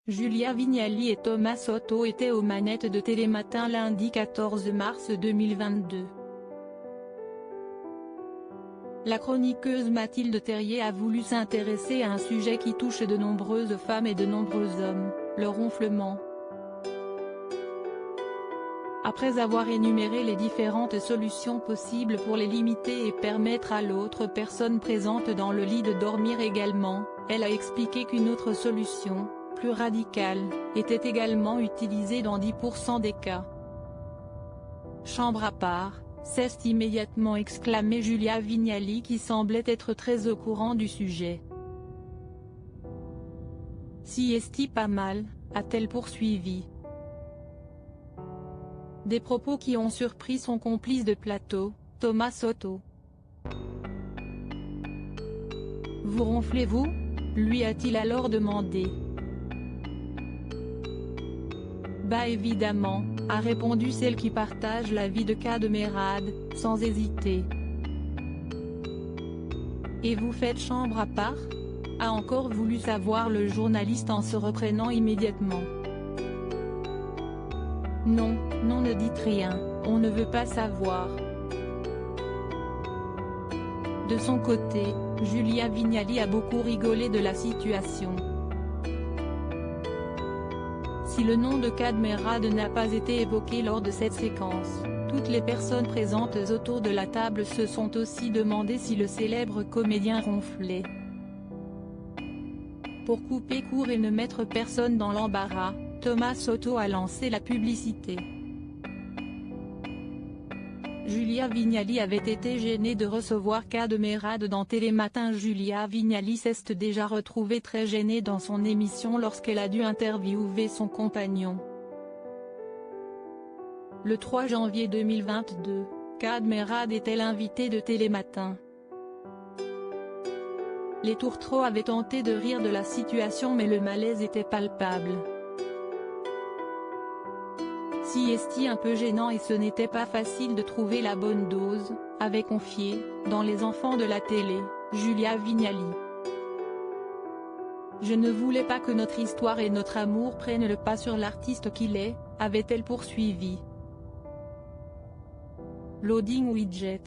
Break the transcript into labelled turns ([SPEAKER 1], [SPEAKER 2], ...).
[SPEAKER 1] Julia Vignali et Thomas Soto étaient aux manettes de Télématin lundi 14 mars 2022. La chroniqueuse Mathilde Terrier a voulu s'intéresser à un sujet qui touche de nombreuses femmes et de nombreux hommes, le ronflement. Après avoir énuméré les différentes solutions possibles pour les limiter et permettre à l'autre personne présente dans le lit de dormir également, elle a expliqué qu'une autre solution, plus radicale, était également utilisée dans 10% des cas. Chambre à part, s'est immédiatement exclamé Julia Vignali qui semblait être très au courant du sujet. Si est-il pas mal, a-t-elle poursuivi. Des propos qui ont surpris son complice de plateau, Thomas Soto. Vous ronflez-vous ? Lui a-t-il alors demandé. Bah évidemment, a répondu celle qui partage la vie de Cadmerade, sans hésiter. Et vous faites chambre à part ? A encore voulu savoir le journaliste en se reprenant immédiatement. Non, non, ne dites rien, on ne veut pas savoir. De son côté, Julia Vignali a beaucoup rigolé de la situation. Si le nom de Cadmerade n'a pas été évoqué lors de cette séquence, toutes les personnes présentes autour de la table se sont aussi demandé si le célèbre comédien ronflait. Pour couper court et ne mettre personne dans l'embarras, Thomas Soto a lancé la publicité. Julia Vignali avait été gênée de recevoir Cadmerade dans Télématin. Julia Vignali s'est déjà retrouvée très gênée dans son émission lorsqu'elle a dû interviewer son compagnon. Le 3 janvier 2022, Cadmerade était l'invité de Télématin. Les tourtereaux avaient tenté de rire de la situation mais le malaise était palpable. Si est un peu gênant et ce n'était pas facile de trouver la bonne dose, avait confié, dans Les Enfants de la télé, Julia Vignali. Je ne voulais pas que notre histoire et notre amour prennent le pas sur l'artiste qu'il est, avait-elle poursuivi. Loading widget.